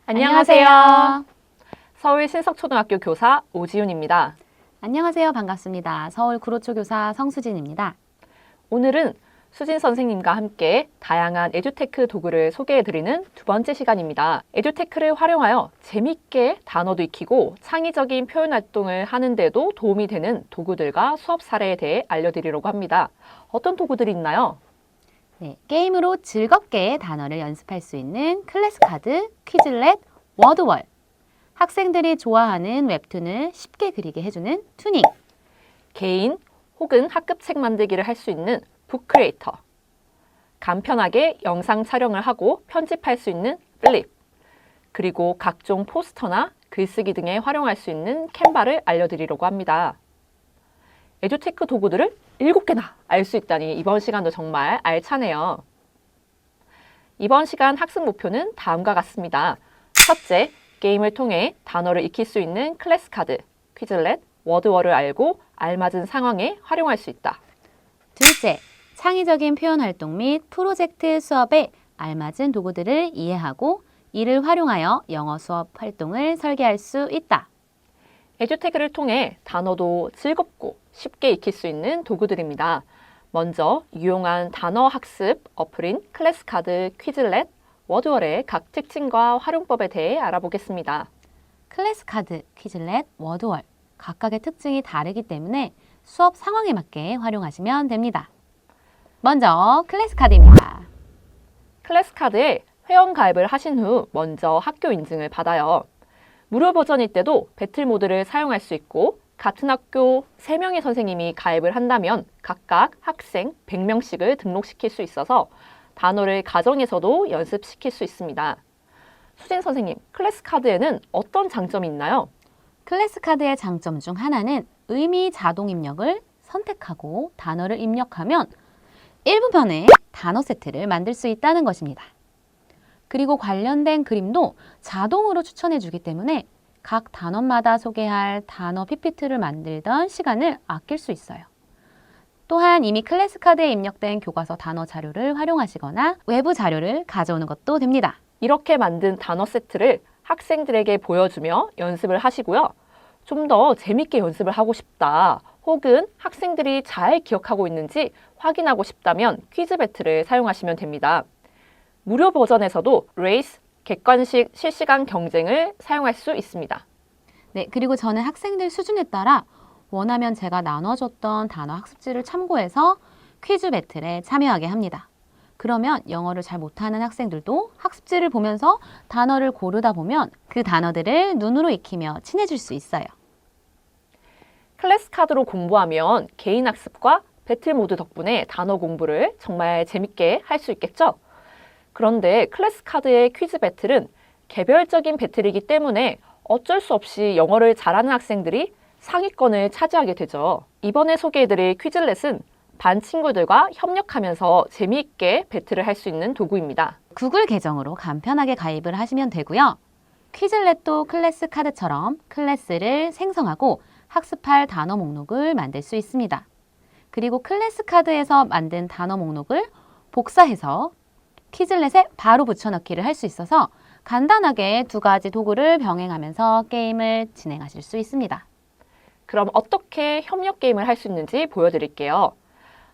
안녕하세요. 서울 신석초등학교 교사 오지윤입니다. 안녕하세요. 반갑습니다. 서울 구로초 교사 성수진입니다. 오늘은 수진 선생님과 함께 다양한 에듀테크 도구를 소개해드리는 두 번째 시간입니다. 에듀테크를 활용하여 재밌게 단어도 익히고 창의적인 표현 활동을 하는데도 도움이 되는 도구들과 수업 사례에 대해 알려드리려고 합니다. 어떤 도구들이 있나요? 네, 게임으로 즐겁게 단어를 연습할 수 있는 클래스카드, 퀴즐렛, 워드월, 학생들이 좋아하는 웹툰을 쉽게 그리게 해주는 투닝, 개인 혹은 학급 책 만들기를 할 수 있는 북크리에이터, 간편하게 영상 촬영을 하고 편집할 수 있는 플립, 그리고 각종 포스터나 글쓰기 등에 활용할 수 있는 캔바를 알려드리려고 합니다. 에듀테크 도구들을 7개나 알 수 있다니 이번 시간도 정말 알차네요. 이번 시간 학습 목표는 다음과 같습니다. 첫째, 게임을 통해 단어를 익힐 수 있는 클래스카드, 퀴즐렛, 워드월을 알고 알맞은 상황에 활용할 수 있다. 둘째, 창의적인 표현 활동 및 프로젝트 수업에 알맞은 도구들을 이해하고 이를 활용하여 영어 수업 활동을 설계할 수 있다. 에듀테크를 통해 단어도 즐겁고 쉽게 익힐 수 있는 도구들입니다. 먼저 유용한 단어 학습 어플인 클래스카드, 퀴즐렛, 워드월의 각 특징과 활용법에 대해 알아보겠습니다. 클래스카드, 퀴즐렛, 워드월, 각각의 특징이 다르기 때문에 수업 상황에 맞게 활용하시면 됩니다. 먼저 클래스카드입니다. 클래스카드에 회원 가입을 하신 후 먼저 학교 인증을 받아요. 무료 버전일 때도 배틀 모드를 사용할 수 있고 같은 학교 3명의 선생님이 가입을 한다면 각각 학생 100명씩을 등록시킬 수 있어서 단어를 가정에서도 연습시킬 수 있습니다. 수진 선생님, 클래스카드에는 어떤 장점이 있나요? 클래스카드의 장점 중 하나는 의미 자동 입력을 선택하고 단어를 입력하면 1분만에 단어 세트를 만들 수 있다는 것입니다. 그리고 관련된 그림도 자동으로 추천해 주기 때문에 각 단원마다 소개할 단어 PPT를 만들던 시간을 아낄 수 있어요. 또한 이미 클래스카드에 입력된 교과서 단어 자료를 활용하시거나 외부 자료를 가져오는 것도 됩니다. 이렇게 만든 단어 세트를 학생들에게 보여주며 연습을 하시고요. 좀 더 재밌게 연습을 하고 싶다, 혹은 학생들이 잘 기억하고 있는지 확인하고 싶다면 퀴즈 배틀을 사용하시면 됩니다. 무료 버전에서도 레이스, 객관식 실시간 경쟁을 사용할 수 있습니다. 네, 그리고 저는 학생들 수준에 따라 원하면 제가 나눠줬던 단어 학습지를 참고해서 퀴즈 배틀에 참여하게 합니다. 그러면 영어를 잘 못하는 학생들도 학습지를 보면서 단어를 고르다 보면 그 단어들을 눈으로 익히며 친해질 수 있어요. 클래스카드로 공부하면 개인 학습과 배틀 모드 덕분에 단어 공부를 정말 재밌게 할 수 있겠죠? 그런데 클래스카드의 퀴즈 배틀은 개별적인 배틀이기 때문에 어쩔 수 없이 영어를 잘하는 학생들이 상위권을 차지하게 되죠. 이번에 소개해드릴 퀴즐렛은 반 친구들과 협력하면서 재미있게 배틀을 할 수 있는 도구입니다. 구글 계정으로 간편하게 가입을 하시면 되고요. 퀴즐렛도 클래스카드처럼 클래스를 생성하고 학습할 단어 목록을 만들 수 있습니다. 그리고 클래스카드에서 만든 단어 목록을 복사해서 퀴즐렛에 바로 붙여넣기를 할 수 있어서 간단하게 두 가지 도구를 병행하면서 게임을 진행하실 수 있습니다. 그럼 어떻게 협력 게임을 할 수 있는지 보여드릴게요.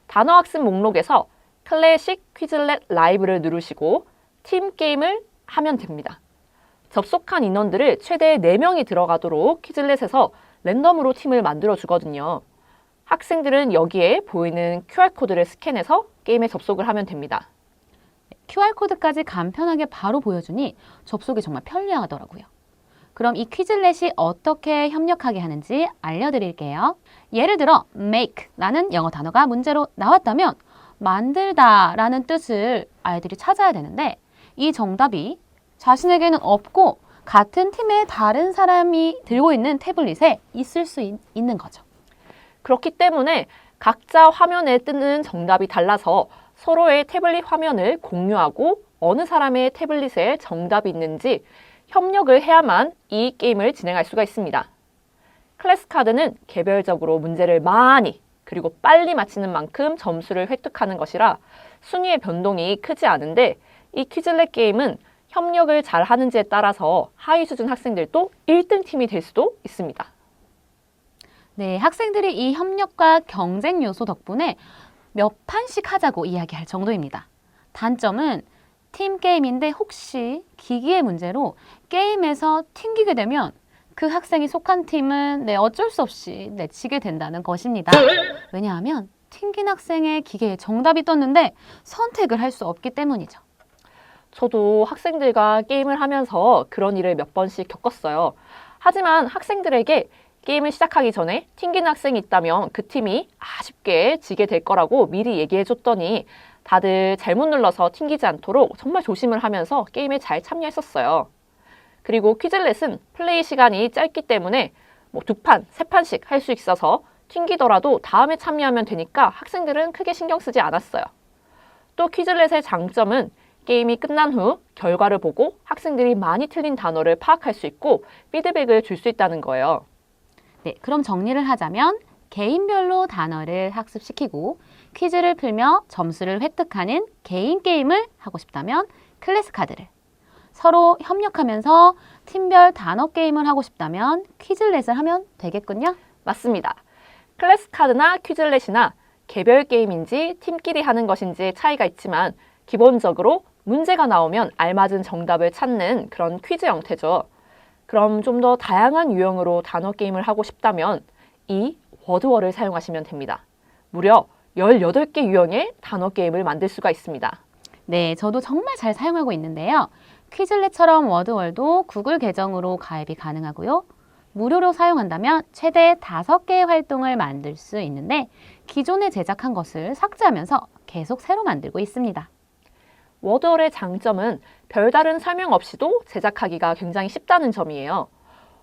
단어 학습 목록에서 클래식 퀴즐렛 라이브를 누르시고 팀 게임을 하면 됩니다. 접속한 인원들을 최대 4명이 들어가도록 퀴즐렛에서 랜덤으로 팀을 만들어 주거든요. 학생들은 여기에 보이는 QR코드를 스캔해서 게임에 접속을 하면 됩니다. QR코드까지 간편하게 바로 보여주니 접속이 정말 편리하더라고요. 그럼 이 퀴즐렛이 어떻게 협력하게 하는지 알려드릴게요. 예를 들어 make라는 영어 단어가 문제로 나왔다면 만들다 라는 뜻을 아이들이 찾아야 되는데 이 정답이 자신에게는 없고 같은 팀의 다른 사람이 들고 있는 태블릿에 있을 수 있는 거죠. 그렇기 때문에 각자 화면에 뜨는 정답이 달라서 서로의 태블릿 화면을 공유하고 어느 사람의 태블릿에 정답이 있는지 협력을 해야만 이 게임을 진행할 수가 있습니다. 카드는 개별적으로 문제를 많이 그리고 빨리 맞히는 만큼 점수를 획득하는 것이라 순위의 변동이 크지 않은데 이 퀴즐렛 게임은 협력을 잘 하는지에 따라서 하위 수준 학생들도 1등 팀이 될 수도 있습니다. 네, 학생들이 이 협력과 경쟁 요소 덕분에 몇 판씩 하자고 이야기할 정도입니다. 단점은 팀 게임인데 혹시 기기의 문제로 게임에서 튕기게 되면 그 학생이 속한 팀은 어쩔 수 없이 지게 된다는 것입니다. 왜냐하면 튕긴 학생의 기계에 정답이 떴는데 선택을 할 수 없기 때문이죠. 저도 학생들과 게임을 하면서 그런 일을 몇 번씩 겪었어요. 하지만 학생들에게 게임을 시작하기 전에 튕긴 학생이 있다면 그 팀이 아쉽게 지게 될 거라고 미리 얘기해 줬더니 다들 잘못 눌러서 튕기지 않도록 정말 조심을 하면서 게임에 잘 참여했었어요. 그리고 퀴즐렛은 플레이 시간이 짧기 때문에 2판, 3판씩 할 수 있어서 튕기더라도 다음에 참여하면 되니까 학생들은 크게 신경 쓰지 않았어요. 또 퀴즐렛의 장점은 게임이 끝난 후 결과를 보고 학생들이 많이 틀린 단어를 파악할 수 있고 피드백을 줄 수 있다는 거예요. 네, 그럼 정리를 하자면 개인별로 단어를 학습시키고 퀴즈를 풀며 점수를 획득하는 개인 게임을 하고 싶다면 클래스 카드를, 서로 협력하면서 팀별 단어 게임을 하고 싶다면 퀴즐렛을 하면 되겠군요. 맞습니다. 클래스 카드나 퀴즐렛이나 개별 게임인지 팀끼리 하는 것인지 차이가 있지만 기본적으로 문제가 나오면 알맞은 정답을 찾는 그런 퀴즈 형태죠. 그럼 좀 더 다양한 유형으로 단어 게임을 하고 싶다면 이 워드워를 사용하시면 됩니다. 무려 18개 유형의 단어 게임을 만들 수가 있습니다. 네, 저도 정말 잘 사용하고 있는데요. 퀴즐렛처럼 워드월도 구글 계정으로 가입이 가능하고요. 무료로 사용한다면 최대 5개의 활동을 만들 수 있는데 기존에 제작한 것을 삭제하면서 계속 새로 만들고 있습니다. 워드월의 장점은 별다른 설명 없이도 제작하기가 굉장히 쉽다는 점이에요.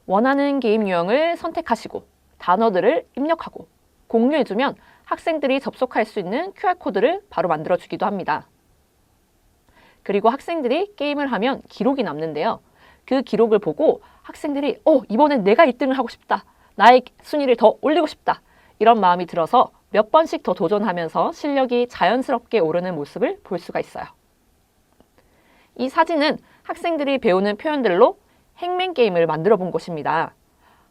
원하는 게임 유형을 선택하시고 단어들을 입력하고 공유해주면 학생들이 접속할 수 있는 QR코드를 바로 만들어주기도 합니다. 그리고 학생들이 게임을 하면 기록이 남는데요. 그 기록을 보고 학생들이 이번엔 내가 1등을 하고 싶다. 나의 순위를 더 올리고 싶다. 이런 마음이 들어서 몇 번씩 더 도전하면서 실력이 자연스럽게 오르는 모습을 볼 수가 있어요. 이 사진은 학생들이 배우는 표현들로 행맨 게임을 만들어 본 것입니다.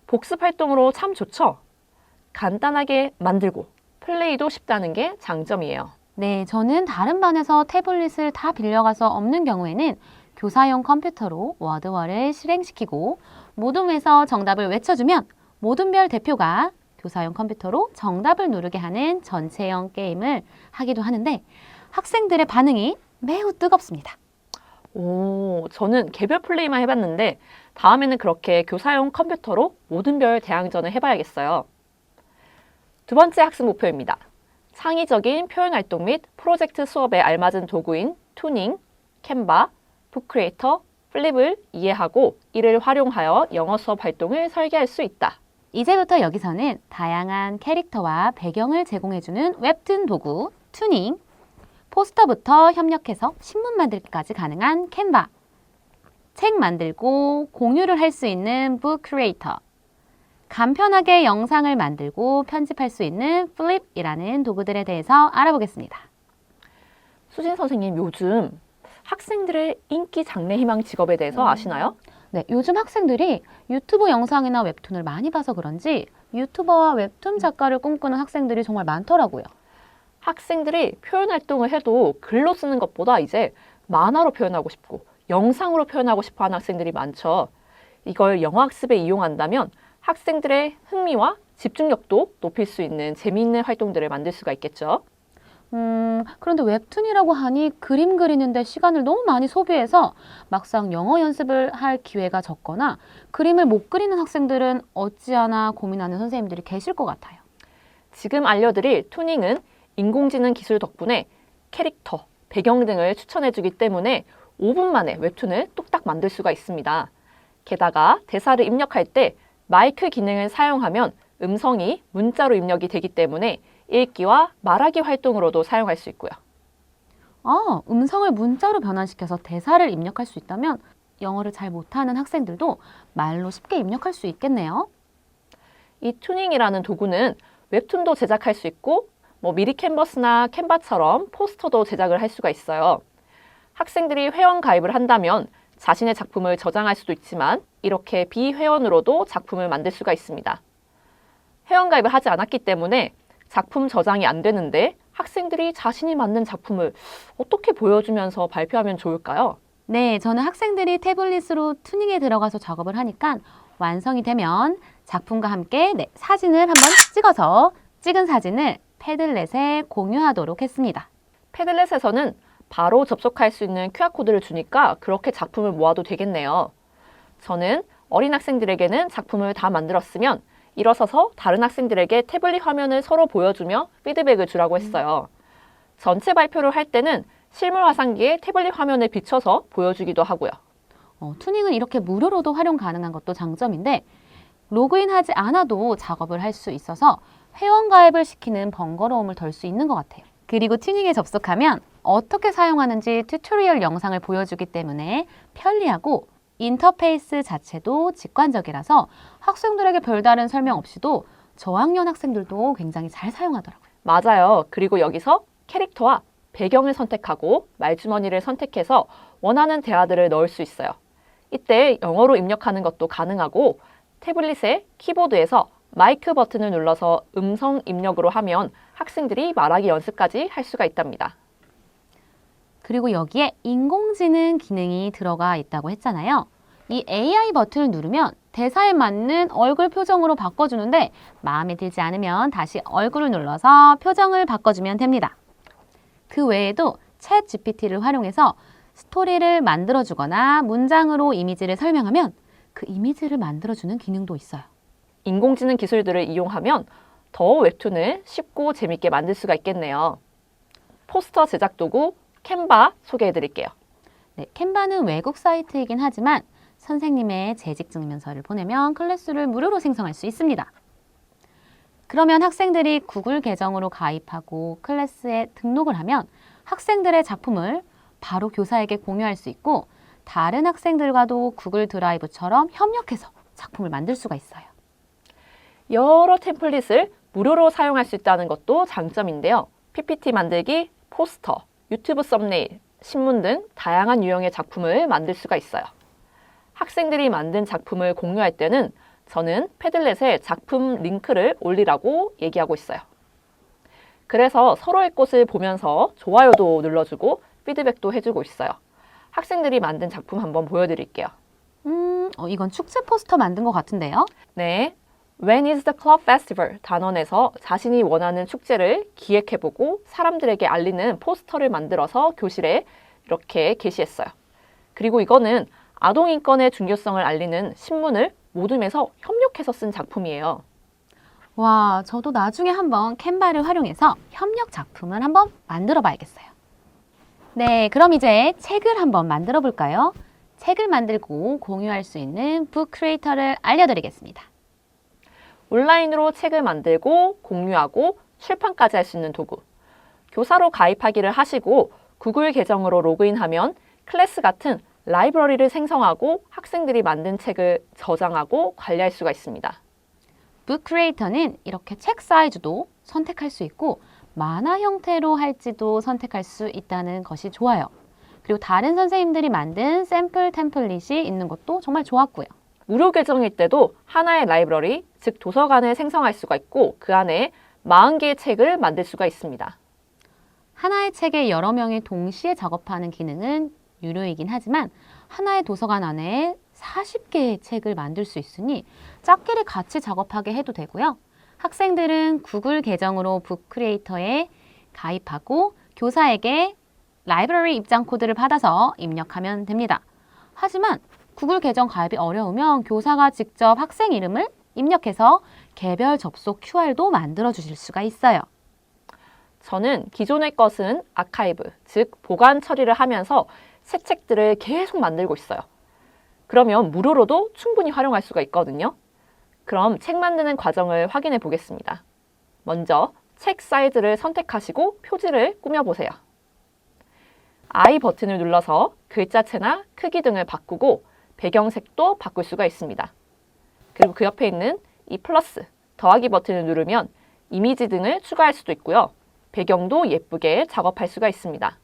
복습 활동으로 참 좋죠? 간단하게 만들고 플레이도 쉽다는 게 장점이에요. 네, 저는 다른 반에서 태블릿을 다 빌려가서 없는 경우에는 교사용 컴퓨터로 워드월을 실행시키고 모둠에서 정답을 외쳐주면 모둠별 대표가 교사용 컴퓨터로 정답을 누르게 하는 전체형 게임을 하기도 하는데 학생들의 반응이 매우 뜨겁습니다. 저는 개별 플레이만 해봤는데 다음에는 그렇게 교사용 컴퓨터로 모든별 대항전을 해봐야겠어요. 두 번째 학습 목표입니다. 창의적인 표현 활동 및 프로젝트 수업에 알맞은 도구인 투닝, 캔바, 북크리에이터, 플립을 이해하고 이를 활용하여 영어 수업 활동을 설계할 수 있다. 이제부터 여기서는 다양한 캐릭터와 배경을 제공해주는 웹툰 도구 투닝, 포스터부터 협력해서 신문 만들기까지 가능한 캔바, 책 만들고 공유를 할 수 있는 북 크리에이터, 간편하게 영상을 만들고 편집할 수 있는 플립이라는 도구들에 대해서 알아보겠습니다. 수진 선생님, 요즘 학생들의 인기 장래 희망 직업에 대해서 아시나요? 네, 요즘 학생들이 유튜브 영상이나 웹툰을 많이 봐서 그런지 유튜버와 웹툰 작가를 꿈꾸는 학생들이 정말 많더라고요. 학생들이 표현 활동을 해도 글로 쓰는 것보다 이제 만화로 표현하고 싶고 영상으로 표현하고 싶어 하는 학생들이 많죠. 이걸 영어 학습에 이용한다면 학생들의 흥미와 집중력도 높일 수 있는 재미있는 활동들을 만들 수가 있겠죠. 그런데 웹툰이라고 하니 그림 그리는데 시간을 너무 많이 소비해서 막상 영어 연습을 할 기회가 적거나 그림을 못 그리는 학생들은 어찌하나 고민하는 선생님들이 계실 것 같아요. 지금 알려드릴 투닝은 인공지능 기술 덕분에 캐릭터, 배경 등을 추천해주기 때문에 5분 만에 웹툰을 뚝딱 만들 수가 있습니다. 게다가 대사를 입력할 때 마이크 기능을 사용하면 음성이 문자로 입력이 되기 때문에 읽기와 말하기 활동으로도 사용할 수 있고요. 음성을 문자로 변환시켜서 대사를 입력할 수 있다면 영어를 잘 못하는 학생들도 말로 쉽게 입력할 수 있겠네요. 이 튜닝이라는 도구는 웹툰도 제작할 수 있고 미리 캔버스나 캔바처럼 포스터도 제작을 할 수가 있어요. 학생들이 회원 가입을 한다면 자신의 작품을 저장할 수도 있지만 이렇게 비회원으로도 작품을 만들 수가 있습니다. 회원 가입을 하지 않았기 때문에 작품 저장이 안 되는데 학생들이 자신이 만든 작품을 어떻게 보여주면서 발표하면 좋을까요? 네, 저는 학생들이 태블릿으로 튜닝에 들어가서 작업을 하니까 완성이 되면 작품과 함께 사진을 한번 찍어서 찍은 사진을 패들렛에 공유하도록 했습니다. 패들렛에서는 바로 접속할 수 있는 QR코드를 주니까 그렇게 작품을 모아도 되겠네요. 저는 어린 학생들에게는 작품을 다 만들었으면 일어서서 다른 학생들에게 태블릿 화면을 서로 보여주며 피드백을 주라고 했어요. 전체 발표를 할 때는 실물 화상기에 태블릿 화면을 비춰서 보여주기도 하고요. 튜닝은 이렇게 무료로도 활용 가능한 것도 장점인데 로그인하지 않아도 작업을 할 수 있어서 회원 가입을 시키는 번거로움을 덜 수 있는 것 같아요. 그리고 튜닝에 접속하면 어떻게 사용하는지 튜토리얼 영상을 보여주기 때문에 편리하고 인터페이스 자체도 직관적이라서 학생들에게 별다른 설명 없이도 저학년 학생들도 굉장히 잘 사용하더라고요. 맞아요. 그리고 여기서 캐릭터와 배경을 선택하고 말주머니를 선택해서 원하는 대화들을 넣을 수 있어요. 이때 영어로 입력하는 것도 가능하고 태블릿의 키보드에서 마이크 버튼을 눌러서 음성 입력으로 하면 학생들이 말하기 연습까지 할 수가 있답니다. 그리고 여기에 인공지능 기능이 들어가 있다고 했잖아요. 이 AI 버튼을 누르면 대사에 맞는 얼굴 표정으로 바꿔주는데 마음에 들지 않으면 다시 얼굴을 눌러서 표정을 바꿔주면 됩니다. 그 외에도 챗 GPT를 활용해서 스토리를 만들어주거나 문장으로 이미지를 설명하면 그 이미지를 만들어주는 기능도 있어요. 인공지능 기술들을 이용하면 더 웹툰을 쉽고 재밌게 만들 수가 있겠네요. 포스터 제작 도구 캔바 소개해 드릴게요. 네, 캔바는 외국 사이트이긴 하지만 선생님의 재직 증명서를 보내면 클래스를 무료로 생성할 수 있습니다. 그러면 학생들이 구글 계정으로 가입하고 클래스에 등록을 하면 학생들의 작품을 바로 교사에게 공유할 수 있고 다른 학생들과도 구글 드라이브처럼 협력해서 작품을 만들 수가 있어요. 여러 템플릿을 무료로 사용할 수 있다는 것도 장점인데요. PPT 만들기, 포스터, 유튜브 썸네일, 신문 등 다양한 유형의 작품을 만들 수가 있어요. 학생들이 만든 작품을 공유할 때는 저는 패들렛에 작품 링크를 올리라고 얘기하고 있어요. 그래서 서로의 것을 보면서 좋아요도 눌러주고 피드백도 해주고 있어요. 학생들이 만든 작품 한번 보여드릴게요. 이건 축제 포스터 만든 것 같은데요? 네. When is the club festival? 단원에서 자신이 원하는 축제를 기획해보고 사람들에게 알리는 포스터를 만들어서 교실에 이렇게 게시했어요. 그리고 이거는 아동인권의 중요성을 알리는 신문을 모둠에서 협력해서 쓴 작품이에요. 와, 저도 나중에 한번 캔바를 활용해서 협력 작품을 한번 만들어 봐야겠어요. 네, 그럼 이제 책을 한번 만들어 볼까요? 책을 만들고 공유할 수 있는 북 크리에이터를 알려드리겠습니다. 온라인으로 책을 만들고 공유하고 출판까지 할 수 있는 도구. 교사로 가입하기를 하시고 구글 계정으로 로그인하면 클래스 같은 라이브러리를 생성하고 학생들이 만든 책을 저장하고 관리할 수가 있습니다. 북 크리에이터는 이렇게 책 사이즈도 선택할 수 있고 만화 형태로 할지도 선택할 수 있다는 것이 좋아요. 그리고 다른 선생님들이 만든 샘플 템플릿이 있는 것도 정말 좋았고요. 무료 계정일 때도 하나의 라이브러리, 즉 도서관을 생성할 수가 있고 그 안에 40개의 책을 만들 수가 있습니다. 하나의 책에 여러 명이 동시에 작업하는 기능은 유료이긴 하지만 하나의 도서관 안에 40개의 책을 만들 수 있으니 짝끼리 같이 작업하게 해도 되고요. 학생들은 구글 계정으로 북 크리에이터에 가입하고 교사에게 라이브러리 입장 코드를 받아서 입력하면 됩니다. 하지만 구글 계정 가입이 어려우면 교사가 직접 학생 이름을 입력해서 개별 접속 QR도 만들어 주실 수가 있어요. 저는 기존의 것은 아카이브, 즉 보관 처리를 하면서 새 책들을 계속 만들고 있어요. 그러면 무료로도 충분히 활용할 수가 있거든요. 그럼 책 만드는 과정을 확인해 보겠습니다. 먼저 책 사이즈를 선택하시고 표지를 꾸며보세요. I 버튼을 눌러서 글자체나 크기 등을 바꾸고 배경색도 바꿀 수가 있습니다. 그리고 그 옆에 있는 이 플러스, 더하기 버튼을 누르면 이미지 등을 추가할 수도 있고요. 배경도 예쁘게 작업할 수가 있습니다.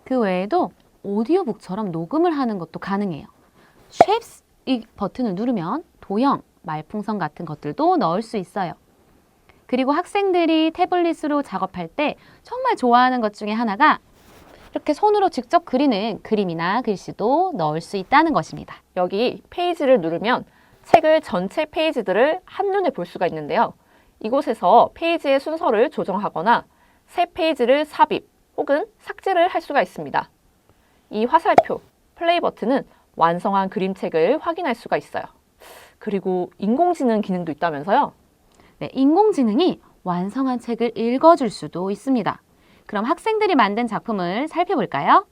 그 외에도 오디오북처럼 녹음을 하는 것도 가능해요. Shapes 이 버튼을 누르면 도형, 말풍선 같은 것들도 넣을 수 있어요. 그리고 학생들이 태블릿으로 작업할 때 정말 좋아하는 것 중에 하나가 이렇게 손으로 직접 그리는 그림이나 글씨도 넣을 수 있다는 것입니다. 여기 페이지를 누르면 책을 전체 페이지들을 한눈에 볼 수가 있는데요. 이곳에서 페이지의 순서를 조정하거나 새 페이지를 삽입 혹은 삭제를 할 수가 있습니다. 이 화살표, 플레이 버튼은 완성한 그림책을 확인할 수가 있어요. 그리고 인공지능 기능도 있다면서요? 네, 인공지능이 완성한 책을 읽어줄 수도 있습니다. 그럼 학생들이 만든 작품을 살펴볼까요?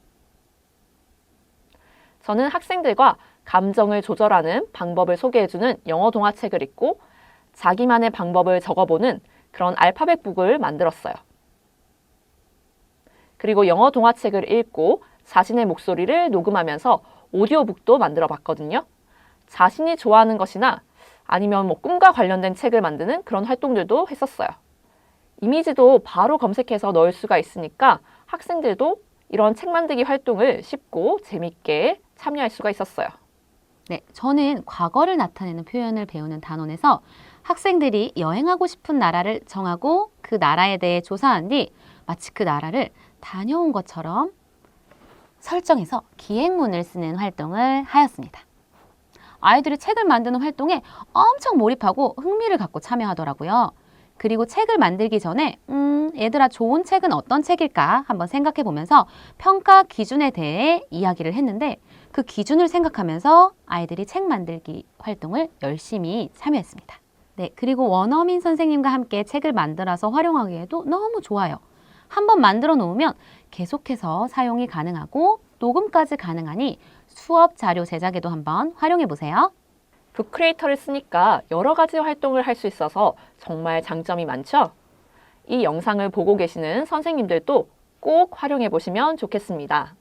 저는 학생들과 감정을 조절하는 방법을 소개해주는 영어 동화책을 읽고 자기만의 방법을 적어보는 그런 알파벳북을 만들었어요. 그리고 영어 동화책을 읽고 자신의 목소리를 녹음하면서 오디오북도 만들어 봤거든요. 자신이 좋아하는 것이나 아니면 꿈과 관련된 책을 만드는 그런 활동들도 했었어요. 이미지도 바로 검색해서 넣을 수가 있으니까 학생들도 이런 책 만들기 활동을 쉽고 재밌게 참여할 수가 있었어요. 네, 저는 과거를 나타내는 표현을 배우는 단원에서 학생들이 여행하고 싶은 나라를 정하고 그 나라에 대해 조사한 뒤 마치 그 나라를 다녀온 것처럼 설정해서 기행문을 쓰는 활동을 하였습니다. 아이들이 책을 만드는 활동에 엄청 몰입하고 흥미를 갖고 참여하더라고요. 그리고 책을 만들기 전에 얘들아 좋은 책은 어떤 책일까 한번 생각해 보면서 평가 기준에 대해 이야기를 했는데 그 기준을 생각하면서 아이들이 책 만들기 활동을 열심히 참여했습니다. 네, 그리고 원어민 선생님과 함께 책을 만들어서 활용하기에도 너무 좋아요. 한번 만들어 놓으면 계속해서 사용이 가능하고 녹음까지 가능하니 수업 자료 제작에도 한번 활용해 보세요. 북크리에이터를 쓰니까 여러 가지 활동을 할 수 있어서 정말 장점이 많죠? 이 영상을 보고 계시는 선생님들도 꼭 활용해 보시면 좋겠습니다.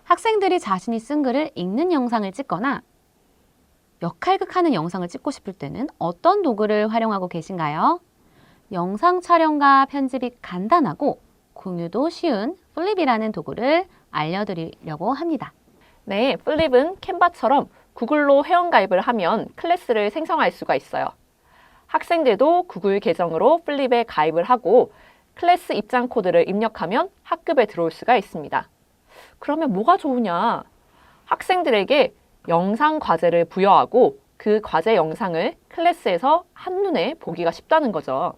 학생들이 자신이 쓴 글을 읽는 영상을 찍거나 역할극하는 영상을 찍고 싶을 때는 어떤 도구를 활용하고 계신가요? 영상 촬영과 편집이 간단하고 공유도 쉬운 플립이라는 도구를 알려드리려고 합니다. 네, 플립은 캔바처럼 구글로 회원가입을 하면 클래스를 생성할 수가 있어요. 학생들도 구글 계정으로 플립에 가입을 하고 클래스 입장 코드를 입력하면 학급에 들어올 수가 있습니다. 그러면 뭐가 좋으냐? 학생들에게 영상 과제를 부여하고 그 과제 영상을 클래스에서 한눈에 보기가 쉽다는 거죠.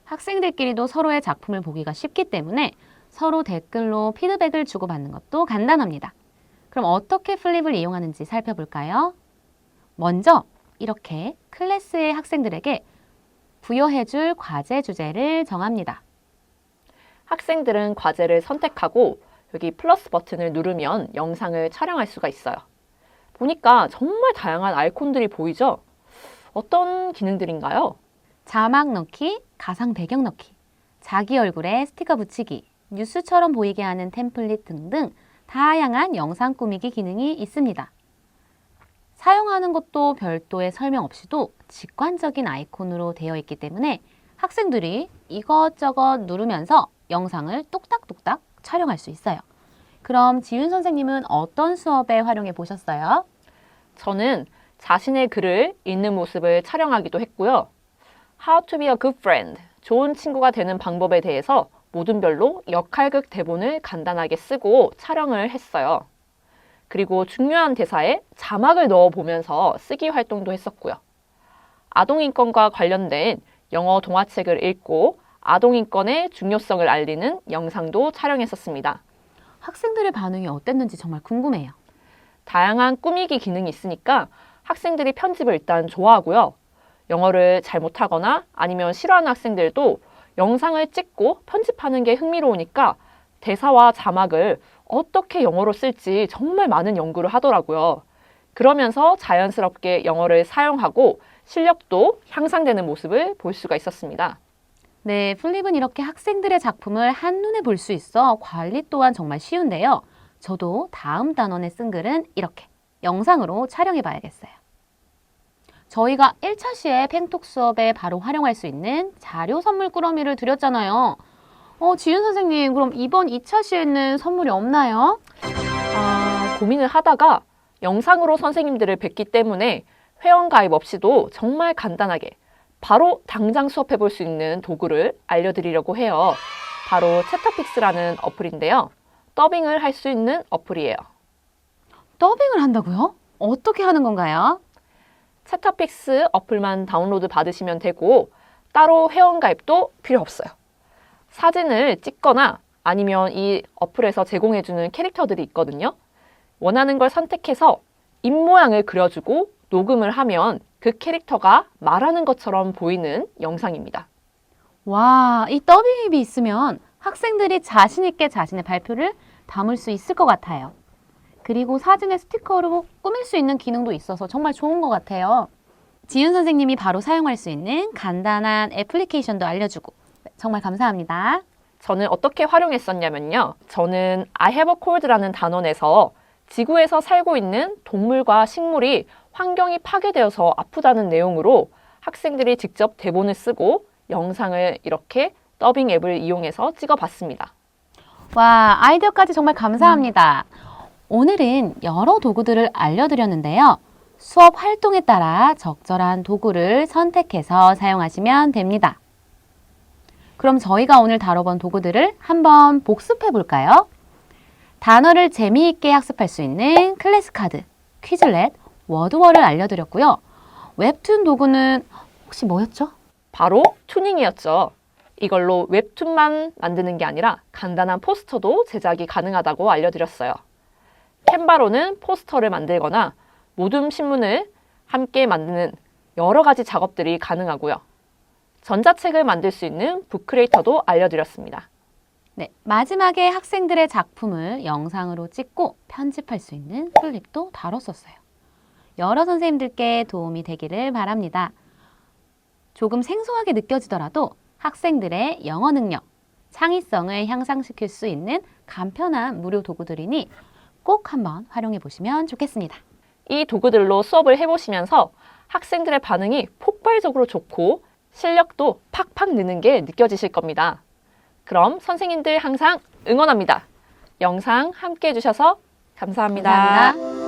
학생들끼리도 서로의 작품을 보기가 쉽기 때문에 서로 댓글로 피드백을 주고받는 것도 간단합니다. 그럼 어떻게 플립을 이용하는지 살펴볼까요? 먼저 이렇게 클래스의 학생들에게 부여해줄 과제 주제를 정합니다. 학생들은 과제를 선택하고 여기 플러스 버튼을 누르면 영상을 촬영할 수가 있어요. 보니까 정말 다양한 아이콘들이 보이죠? 어떤 기능들인가요? 자막 넣기, 가상 배경 넣기, 자기 얼굴에 스티커 붙이기, 뉴스처럼 보이게 하는 템플릿 등등 다양한 영상 꾸미기 기능이 있습니다. 사용하는 것도 별도의 설명 없이도 직관적인 아이콘으로 되어 있기 때문에 학생들이 이것저것 누르면서 영상을 뚝딱뚝딱 촬영할 수 있어요. 그럼 지윤 선생님은 어떤 수업에 활용해 보셨어요? 저는 자신의 글을 읽는 모습을 촬영하기도 했고요. How to be a good friend, 좋은 친구가 되는 방법에 대해서 모든 별로 역할극 대본을 간단하게 쓰고 촬영을 했어요. 그리고 중요한 대사에 자막을 넣어보면서 쓰기 활동도 했었고요. 아동인권과 관련된 영어 동화책을 읽고 아동인권의 중요성을 알리는 영상도 촬영했었습니다. 학생들의 반응이 어땠는지 정말 궁금해요. 다양한 꾸미기 기능이 있으니까 학생들이 편집을 일단 좋아하고요. 영어를 잘 못하거나 아니면 싫어하는 학생들도 영상을 찍고 편집하는 게 흥미로우니까 대사와 자막을 어떻게 영어로 쓸지 정말 많은 연구를 하더라고요. 그러면서 자연스럽게 영어를 사용하고 실력도 향상되는 모습을 볼 수가 있었습니다. 네, 플립은 이렇게 학생들의 작품을 한눈에 볼 수 있어 관리 또한 정말 쉬운데요. 저도 다음 단원에 쓴 글은 이렇게 영상으로 촬영해 봐야겠어요. 저희가 1차 시에 펜톡 수업에 바로 활용할 수 있는 자료 선물 꾸러미를 드렸잖아요. 지윤 선생님, 그럼 이번 2차 시에는 선물이 없나요? 고민을 하다가 영상으로 선생님들을 뵙기 때문에 회원 가입 없이도 정말 간단하게 바로 당장 수업해 볼 수 있는 도구를 알려드리려고 해요. 바로 채터픽스라는 어플인데요. 더빙을 할 수 있는 어플이에요. 더빙을 한다고요? 어떻게 하는 건가요? 채터픽스 어플만 다운로드 받으시면 되고 따로 회원 가입도 필요 없어요. 사진을 찍거나 아니면 이 어플에서 제공해주는 캐릭터들이 있거든요. 원하는 걸 선택해서 입모양을 그려주고 녹음을 하면 그 캐릭터가 말하는 것처럼 보이는 영상입니다. 와, 이 더빙 앱이 있으면 학생들이 자신 있게 자신의 발표를 담을 수 있을 것 같아요. 그리고 사진에 스티커로 꾸밀 수 있는 기능도 있어서 정말 좋은 것 같아요. 지윤 선생님이 바로 사용할 수 있는 간단한 애플리케이션도 알려주고 정말 감사합니다. 저는 어떻게 활용했었냐면요. 저는 I have a cold라는 단원에서 지구에서 살고 있는 동물과 식물이 환경이 파괴되어서 아프다는 내용으로 학생들이 직접 대본을 쓰고 영상을 이렇게 더빙 앱을 이용해서 찍어봤습니다. 와, 아이디어까지 정말 감사합니다. 오늘은 여러 도구들을 알려드렸는데요. 수업 활동에 따라 적절한 도구를 선택해서 사용하시면 됩니다. 그럼 저희가 오늘 다뤄본 도구들을 한번 복습해 볼까요? 단어를 재미있게 학습할 수 있는 클래스카드, 퀴즐렛, 워드월을 알려드렸고요. 웹툰 도구는 혹시 뭐였죠? 바로 투닝이었죠. 이걸로 웹툰만 만드는 게 아니라 간단한 포스터도 제작이 가능하다고 알려드렸어요. 캔바로는 포스터를 만들거나 모둠 신문을 함께 만드는 여러 가지 작업들이 가능하고요. 전자책을 만들 수 있는 북크리에이터도 알려드렸습니다. 네, 마지막에 학생들의 작품을 영상으로 찍고 편집할 수 있는 플립도 다뤘었어요. 여러 선생님들께 도움이 되기를 바랍니다. 조금 생소하게 느껴지더라도 학생들의 영어 능력, 창의성을 향상시킬 수 있는 간편한 무료 도구들이니 꼭 한번 활용해 보시면 좋겠습니다. 이 도구들로 수업을 해보시면서 학생들의 반응이 폭발적으로 좋고 실력도 팍팍 느는 게 느껴지실 겁니다. 그럼 선생님들 항상 응원합니다. 영상 함께 해주셔서 감사합니다. 감사합니다.